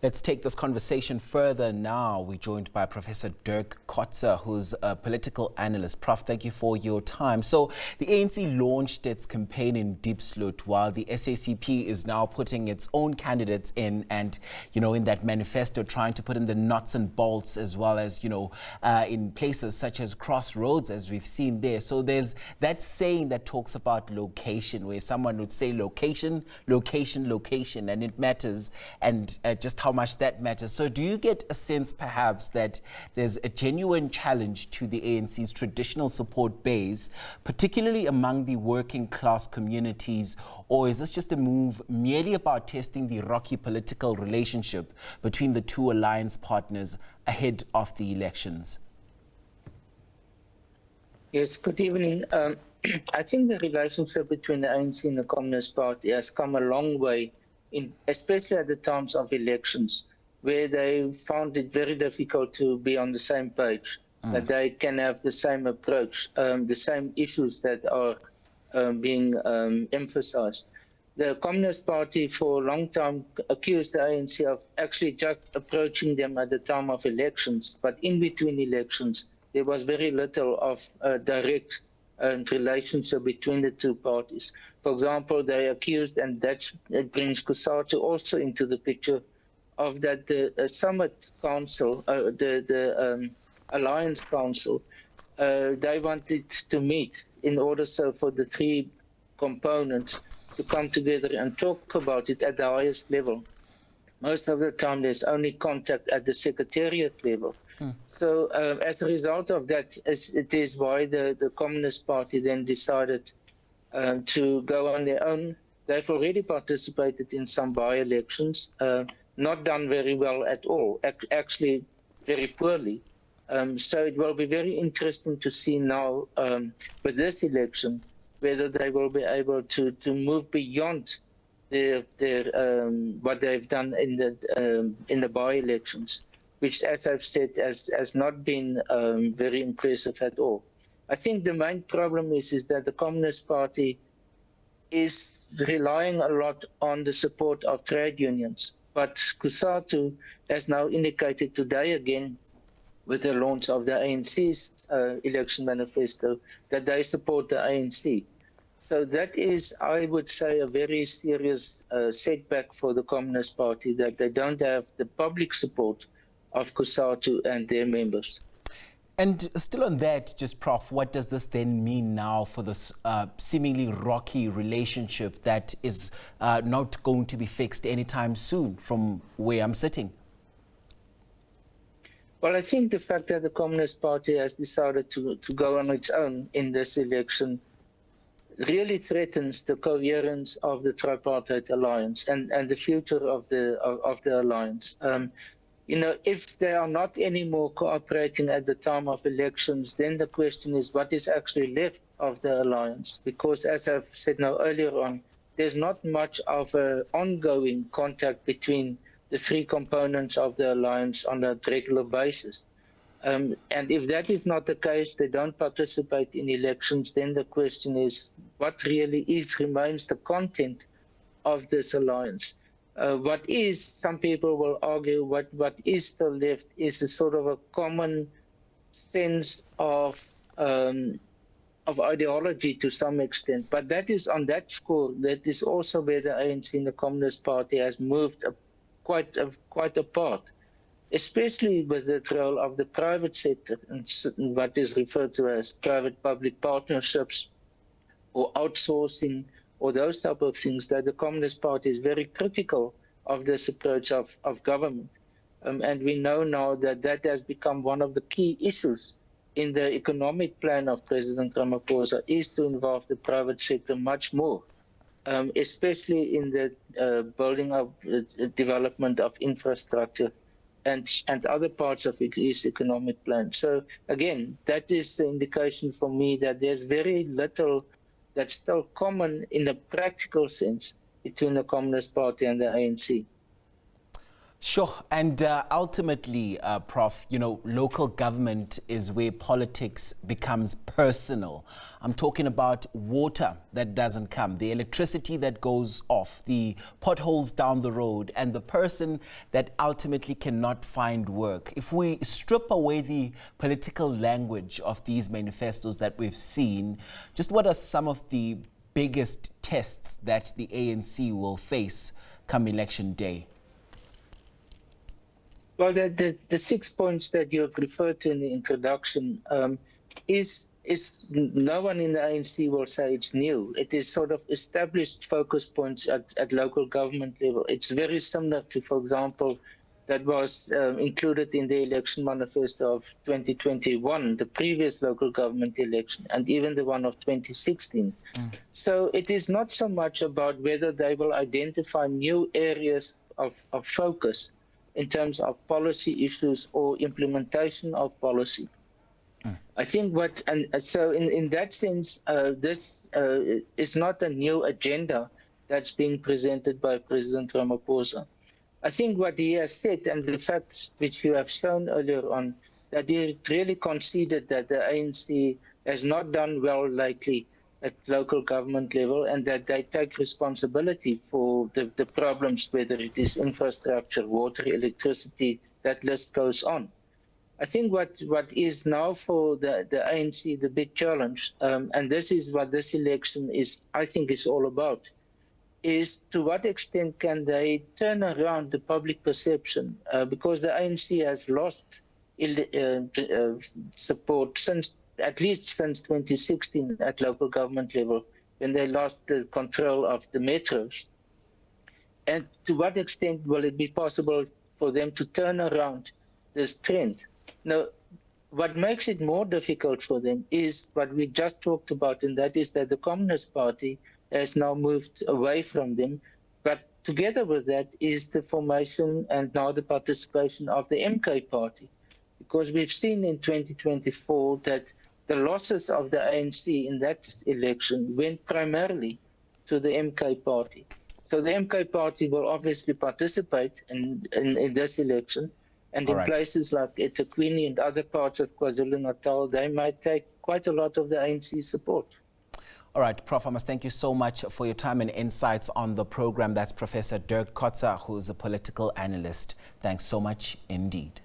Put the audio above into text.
Let's take this conversation further now. We're joined by Professor Dirk Kotze, who's a political analyst. Prof, thank you for your time. So the ANC launched its campaign in Diepsloot while the SACP is now putting its own candidates in and, in that manifesto trying to put in the nuts and bolts as well as, in places such as Crossroads, as we've seen there. So there's that saying that talks about location, where someone would say location, location, location, and it matters, and just how much that matters. So do you get a sense perhaps that there's a genuine challenge to the ANC's traditional support base, particularly among the working class communities, or is this just a move merely about testing the rocky political relationship between the two alliance partners ahead of the elections? Yes, good evening. I think the relationship between the ANC and the Communist Party has come a long way, especially at the times of elections, where they found it very difficult to be on the same page, that they can have the same approach, the same issues that are being emphasized. The Communist Party for a long time accused the ANC of actually just approaching them at the time of elections, but in between elections, there was very little of a direct relationship between the two parties. For example, they accused, and it brings Cosatu also into the picture, of that the Summit Council, the Alliance Council, they wanted to meet in order for the three components to come together and talk about it at the highest level. Most of the time, there's only contact at the secretariat level. So as a result of that, it is why the Communist Party then decided to go on their own. They've already participated in some by-elections, not done very well at all, actually very poorly. So it will be very interesting to see now with this election whether they will be able to move beyond their what they've done in the by-elections, which, as I've said, has not been very impressive at all. I think the main problem is that the Communist Party is relying a lot on the support of trade unions. But Cosatu has now indicated today again, with the launch of the ANC's election manifesto, that they support the ANC. So that is, I would say, a very serious setback for the Communist Party, that they don't have the public support of Cosatu and their members. And still on that, just Prof, what does this then mean now for this seemingly rocky relationship that is not going to be fixed anytime soon from where I'm sitting? Well, I think the fact that the Communist Party has decided to go on its own in this election really threatens the coherence of the tripartite alliance and the future of the alliance. If they are not anymore cooperating at the time of elections, then the question is what is actually left of the alliance? Because as I've said now earlier on, there's not much of an ongoing contact between the three components of the alliance on a regular basis. And if that is not the case, they don't participate in elections, then the question is what really remains the content of this alliance. What is, some people will argue, what is still left is a sort of a common sense of ideology to some extent. But that is on that score, that is also where the ANC and the Communist Party has moved quite apart, especially with the role of the private sector and what is referred to as private-public partnerships or outsourcing, or those type of things, that the Communist Party is very critical of this approach of government. And we know now that that has become one of the key issues in the economic plan of President Ramaphosa, is to involve the private sector much more, especially in the building of development of infrastructure and other parts of his economic plan. So again, that is the indication for me that there's very little that's still common in a practical sense between the Communist Party and the ANC. Sure. And ultimately, Prof, local government is where politics becomes personal. I'm talking about water that doesn't come, the electricity that goes off, the potholes down the road, and the person that ultimately cannot find work. If we strip away the political language of these manifestos that we've seen, just what are some of the biggest tests that the ANC will face come election day? Well, the 6 points that you have referred to in the introduction is no one in the ANC will say it's new. It is sort of established focus points at local government level. It's very similar to, for example, that was included in the election manifesto of 2021, the previous local government election, and even the one of 2016. So it is not so much about whether they will identify new areas of focus in terms of policy issues or implementation of policy. I think so in that sense, this is not a new agenda that's being presented by President Ramaphosa. I think what he has said, and the facts which you have shown earlier on, that he really conceded that the ANC has not done well lately at local government level, and that they take responsibility for the problems, whether it is infrastructure, water, electricity, that list goes on. I think what is now for the ANC the big challenge, and this is what this election is, I think, is all about, is to what extent can they turn around the public perception, because the ANC has lost support at least since 2016 at local government level, when they lost the control of the metros. And to what extent will it be possible for them to turn around this trend? Now, what makes it more difficult for them is what we just talked about, and that is that the Communist Party has now moved away from them. But together with that is the formation and now the participation of the MK Party, because we've seen in 2024 that the losses of the ANC in that election went primarily to the MK Party. So the MK Party will obviously participate in this election, and in places like eThekwini and other parts of KwaZulu-Natal, they might take quite a lot of the ANC support. All right, Prof, I must thank you so much for your time and insights on the program. That's Professor Dirk Kotze, who's a political analyst. Thanks so much indeed.